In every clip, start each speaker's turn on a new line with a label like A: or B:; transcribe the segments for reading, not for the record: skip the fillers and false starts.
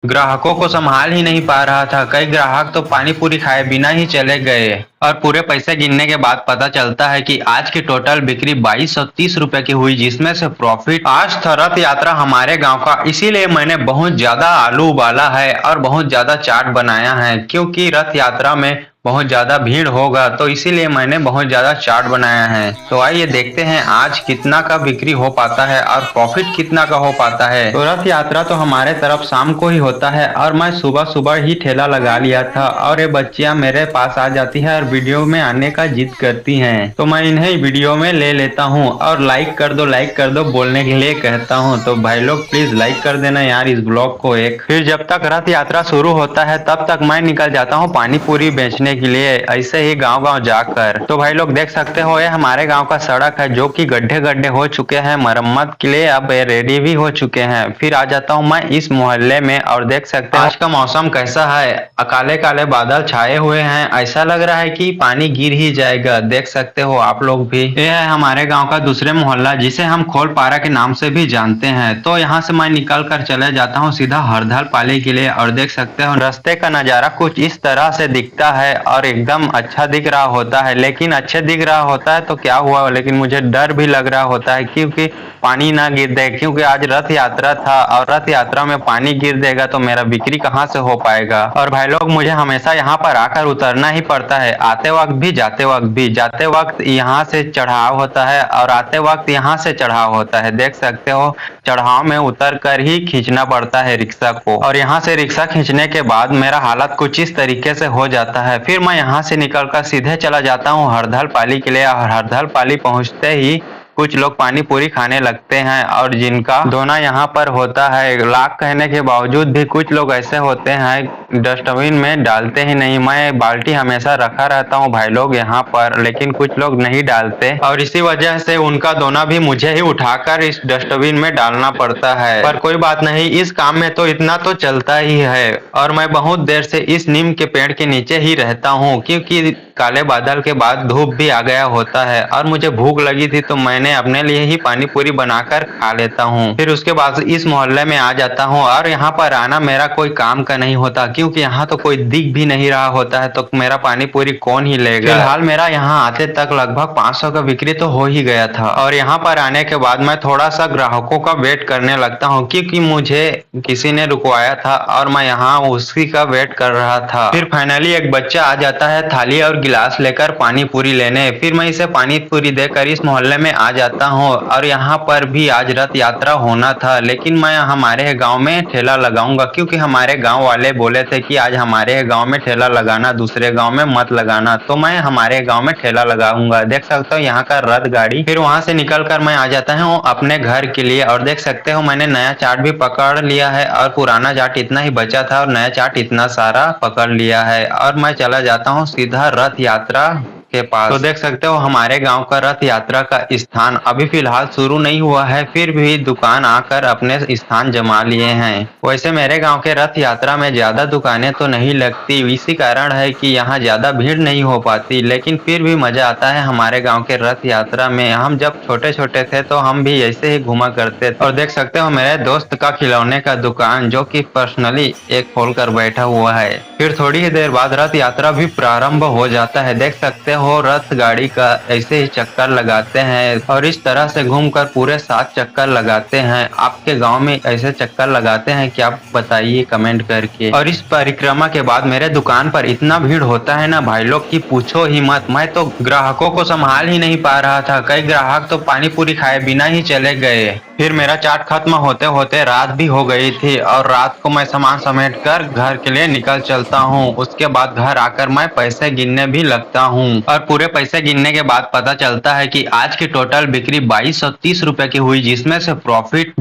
A: ग्राहकों को संभाल ही नहीं पा रहा था। कई ग्राहक तो पानी पूरी खाए बिना ही चले गए और पूरे पैसे गिनने के बाद पता चलता है कि आज की टोटल बिक्री 2230 रुपए की हुई, जिसमें से प्रॉफिट। आज था रथ यात्रा हमारे गांव का, इसीलिए मैंने बहुत ज्यादा आलू उबाला है और बहुत ज्यादा चाट बनाया है, क्योंकि रथ यात्रा में बहुत ज्यादा भीड़ होगा, तो इसीलिए मैंने बहुत ज्यादा चाट बनाया है। तो आइए देखते हैं आज कितना का बिक्री हो पाता है और प्रॉफिट कितना का हो पाता है। तो रथ यात्रा तो हमारे तरफ शाम को ही होता है और मैं सुबह सुबह ही ठेला लगा लिया था और ये बच्चियां मेरे पास आ जाती है और वीडियो में आने का जिद करती हैं, तो मैं इन्हें वीडियो में ले लेता हूँ और लाइक कर दो बोलने के लिए कहता हूँ। तो भाई लोग प्लीज लाइक कर देना यार इस ब्लॉग को एक। फिर जब तक रथ यात्रा शुरू होता है तब तक मैं निकल जाता हूँ पानी पूरी बेचने के लिए, ऐसे ही गांव गांव जाकर। तो भाई लोग देख सकते हो ये हमारे गांव का सड़क है जो कि गड्ढे गड्ढे हो चुके हैं, मरम्मत के लिए अब ये रेडी भी हो चुके हैं। फिर आ जाता हूँ मैं इस मोहल्ले में और देख सकते हैं आज का मौसम कैसा है। काले काले बादल छाए हुए हैं, ऐसा लग रहा है कि पानी गिर ही जाएगा, देख सकते हो आप लोग भी। ये है हमारे गाँव का दूसरे मोहल्ला जिसे हम खोलपारा के नाम से भी जानते हैं। तो यहाँ से मैं निकल कर चले जाता हूँ सीधा हरदल पाली के लिए और देख सकते हो रास्ते का नजारा कुछ इस तरह से दिखता है और एकदम अच्छा दिख रहा होता है। लेकिन अच्छे दिख रहा होता है तो क्या हुआ, लेकिन मुझे डर भी लग रहा होता है क्योंकि पानी ना गिर दे, क्योंकि आज रथ यात्रा था और रथ यात्रा में पानी गिर देगा तो मेरा बिक्री कहाँ से हो पाएगा। और भाई लोग मुझे हमेशा यहाँ पर आकर उतरना ही पड़ता है, आते वक्त भी जाते वक्त भी। जाते वक्त यहाँ से चढ़ाव होता है और आते वक्त यहाँ से चढ़ाव होता है, देख सकते हो। चढ़ाव में उतर कर ही खींचना पड़ता है रिक्शा को और यहाँ से रिक्शा खींचने के बाद मेरा हालत कुछ इस तरीके से हो जाता है। फिर मैं यहाँ से निकलकर सीधे चला जाता हूँ हरदल पाली के लिए और हरदल पाली पहुँचते ही कुछ लोग पानी पूरी खाने लगते हैं और जिनका दोना यहाँ पर होता है। लाख कहने के बावजूद भी कुछ लोग ऐसे होते हैं डस्टबिन में डालते ही नहीं। मैं बाल्टी हमेशा रखा रहता हूँ भाई लोग यहाँ पर, लेकिन कुछ लोग नहीं डालते और इसी वजह से उनका दोना भी मुझे ही उठाकर इस डस्टबिन में डालना पड़ता है। पर कोई बात नहीं, इस काम में तो इतना तो चलता ही है। और मैं बहुत देर से इस नीम के पेड़ के नीचे ही रहता हूँ क्योंकि काले बादल के बाद धूप भी आ गया होता है और मुझे भूख लगी थी तो मैंने अपने लिए ही पानी पूरी बनाकर खा लेता हूँ। फिर उसके बाद इस मोहल्ले में आ जाता हूँ और यहाँ पर आना मेरा कोई काम का नहीं होता क्योंकि यहाँ तो कोई दिख भी नहीं रहा होता है, तो मेरा पानी पूरी कौन ही लेगा। फिलहाल मेरा यहाँ आते तक लगभग 500 का बिक्री तो हो ही गया था और यहाँ पर आने के बाद मैं थोड़ा सा ग्राहकों का वेट करने लगता हूँ क्योंकि मुझे किसी ने रुकवाया था और मैं यहाँ उसी का वेट कर रहा था। फिर फाइनली एक बच्चा आ जाता है थाली और गिलास लेकर पानी पूरी लेने। फिर मैं इसे पानी पूरी देकर इस मोहल्ले में आ जाता हूँ और यहाँ पर भी आज रथ यात्रा होना था, लेकिन मैं हमारे गांव में ठेला लगाऊंगा क्योंकि हमारे गांव वाले बोले थे कि आज हमारे गांव में ठेला लगाना, दूसरे गांव में मत लगाना, तो मैं हमारे गांव में ठेला लगाऊंगा। देख सकते हो यहाँ का रथ गाड़ी। फिर वहां से निकल कर मैं आ जाता हूँ अपने घर के लिए और देख सकते हो मैंने नया चाट भी पकड़ लिया है और पुराना चाट इतना ही बचा था और नया चाट इतना सारा पकड़ लिया है और मैं चला जाता हूँ सीधा रथ यात्रा के पास। तो देख सकते हो हमारे गांव का रथ यात्रा का स्थान अभी फिलहाल शुरू नहीं हुआ है, फिर भी दुकान आकर अपने स्थान जमा लिए हैं। वैसे मेरे गांव के रथ यात्रा में ज्यादा दुकानें तो नहीं लगती, इसी कारण है कि यहाँ ज्यादा भीड़ नहीं हो पाती, लेकिन फिर भी मजा आता है हमारे गाँव के रथ यात्रा में। हम जब छोटे छोटे थे तो हम भी ऐसे ही घुमा करते थे। और देख सकते हो मेरे दोस्त का खिलौने का दुकान जो कि पर्सनली एक खोल कर बैठा हुआ है। फिर थोड़ी ही देर बाद रथ यात्रा भी प्रारंभ हो जाता है, देख सकते हो रथ गाड़ी का ऐसे ही चक्कर लगाते हैं और इस तरह से घूमकर पूरे 7 चक्कर लगाते हैं। आपके गांव में ऐसे चक्कर लगाते हैं क्या, बताइए कमेंट करके। और इस परिक्रमा के बाद मेरे दुकान पर इतना भीड़ होता है ना भाई लोग की पूछो ही मत। मैं तो ग्राहकों को संभाल ही नहीं पा रहा था, कई ग्राहक तो पानी पूरी खाए बिना ही चले गए। फिर मेरा चाट खत्म होते होते रात भी हो गई थी और रात को मैं सामान समेट कर घर के लिए निकल चलता हूँ। उसके बाद घर आकर मैं पैसे गिनने भी लगता हूँ और पूरे पैसे गिनने के बाद पता चलता है कि आज की टोटल बिक्री 2230 रुपए की हुई, जिसमें से प्रॉफिट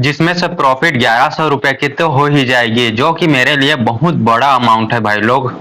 A: 1100 रुपए की तो हो ही जाएगी, जो कि मेरे लिए बहुत बड़ा अमाउंट है भाई लोग।